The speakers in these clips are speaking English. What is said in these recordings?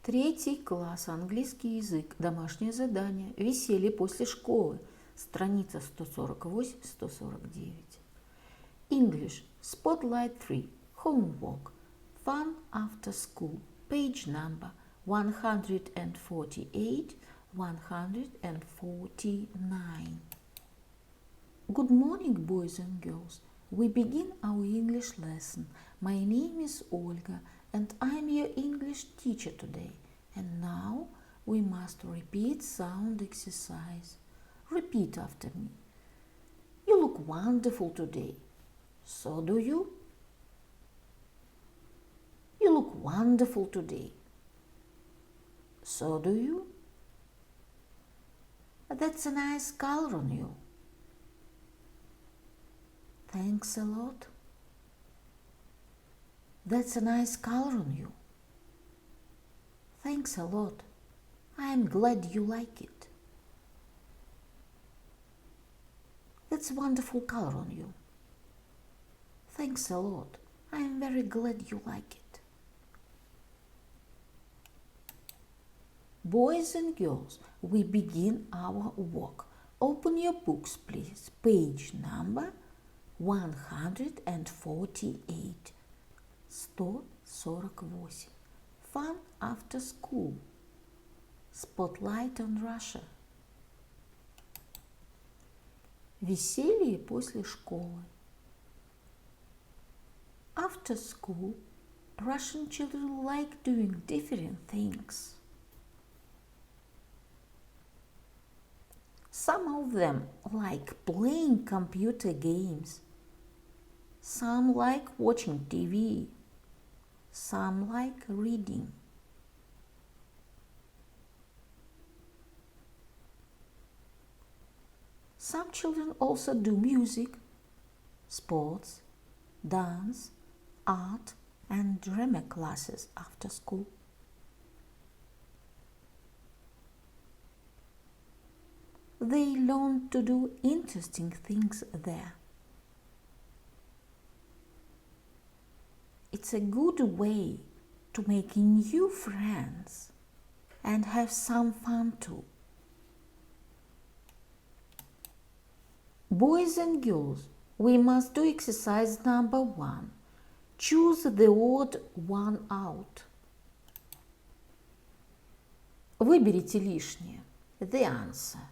Третий класс, английский язык, домашнее задание, веселье после школы, страница 148-149. English, Spotlight 3, homework, fun after school, page number 148, 149. Good morning, boys and girls. We begin our English lesson. My name is Olga and I'm your English teacher today. And now we must repeat sound exercise. Repeat after me. You look wonderful today. So do you? You look wonderful today. So do you? That's a nice color on you. Thanks a lot. That's a nice color on you. Thanks a lot. I'm glad you like it. That's a wonderful color on you. Thanks a lot. I'm very glad you like it. Boys and girls, we begin our work. Open your books, please. Page number 148. 148. Fun after school. Spotlight on Russia. Веселье после школы. After school, Russian children like doing different things. Some of them like playing computer games. Some like watching TV. Some like reading. Some children also do music, sports, dance, art, and drama classes after school. They learn to do interesting things there. It's a good way to make new friends and have some fun too. Boys and girls, we must do exercise number 1. Choose the odd one out. Выберите лишнее. The answer.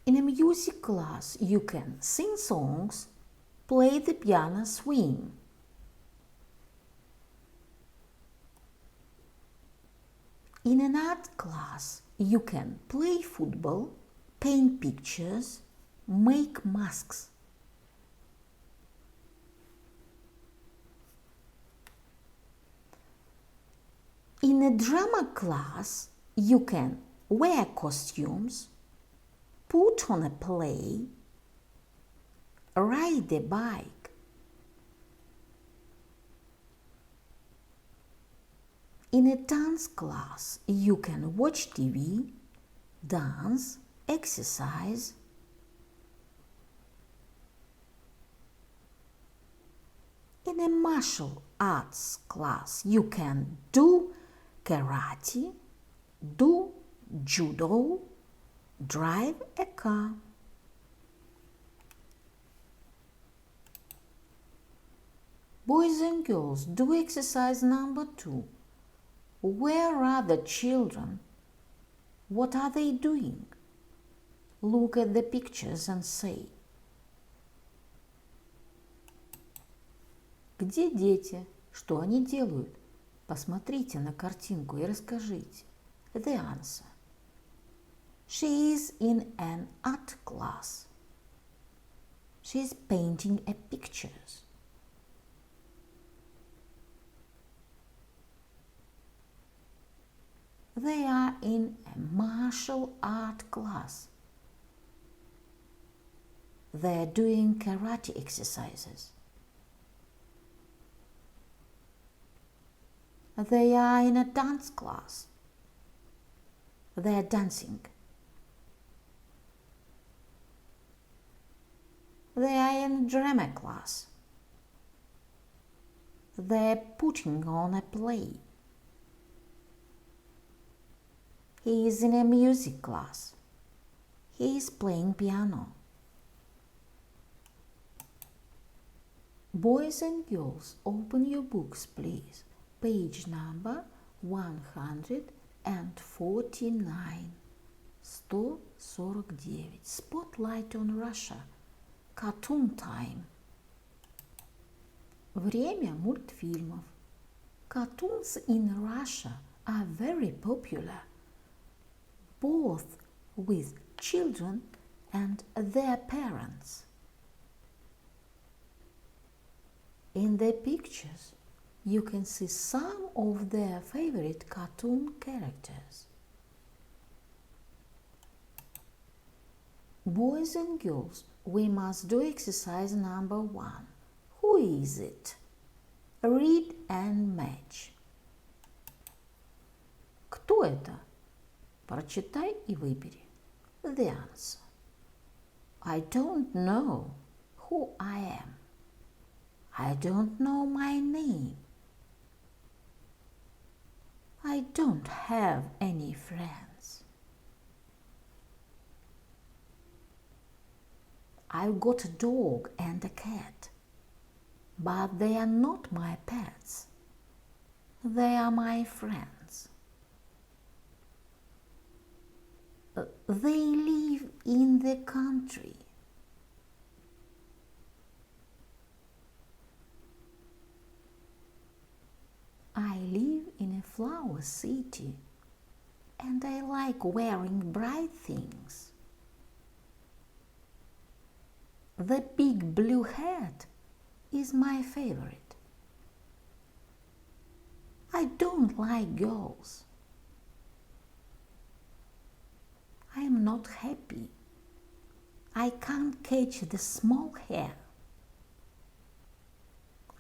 In a music class, you can sing songs, play the piano, swing. In an art class, you can play football, paint pictures, make masks. In a drama class, you can wear costumes, put on a play, ride a bike. In a dance class, you can watch TV, dance, exercise. In a martial arts class, you can do karate, do judo, drive a car. Boys and girls, do exercise number 2. Where are the children? What are they doing? Look at the pictures and say. Где дети? Что они делают? Посмотрите на картинку и расскажите. The answer. She is in an art class. She is painting a pictures. They are in a martial art class. They are doing karate exercises. They are in a dance class. They are dancing. They are in a drama class. They are putting on a play. He is in a music class. He is playing piano. Boys and girls, open your books, please. Page number 149. 149. Spotlight on Russia. Cartoon time. Время мультфильмов. Cartoons in Russia are very popular, both with children and their parents. In the pictures, you can see some of their favorite cartoon characters. Boys and girls, we must do exercise number 1. Who is it? Read and match. Кто это? Прочитай и выбери. The answer. I don't know who I am. I don't know my name. I don't have any friends. I've got a dog and a cat, but they are not my pets. They are my friends. They live in the country. I live in a flower city, and I like wearing bright things. The big blue hat is my favorite. I don't like girls. I am not happy. I can't catch the small hair.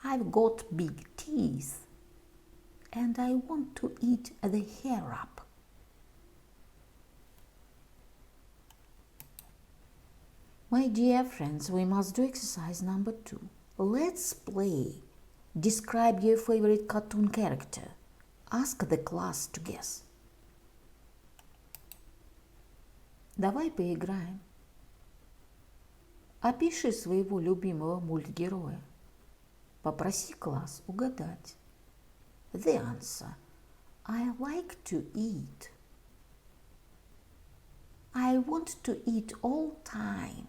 I've got big teeth, and I want to eat the hair up. My dear friends, we must do exercise number 2. Let's play. Describe your favorite cartoon character. Ask the class to guess. Давай поиграем. Опиши своего любимого мультгероя. Попроси класс угадать. The answer. I like to eat. I want to eat all time.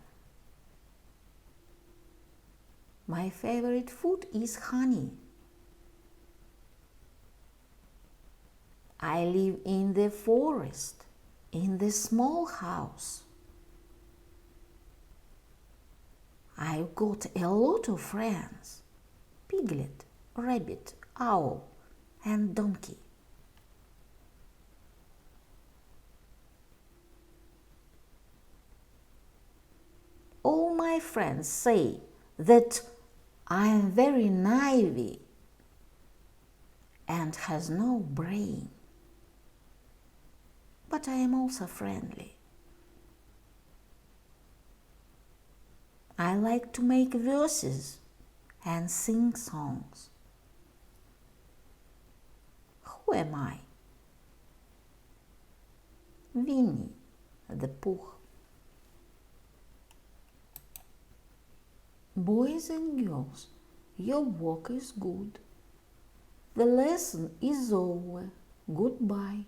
My favorite food is honey. I live in the forest, in the small house. I've got a lot of friends. Piglet, rabbit, owl, and donkey. All my friends say that I am very naive and has no brain. But I am also friendly. I like to make verses and sing songs. Who am I? Winnie the Pooh. Boys and girls, your work is good. The lesson is over. Goodbye.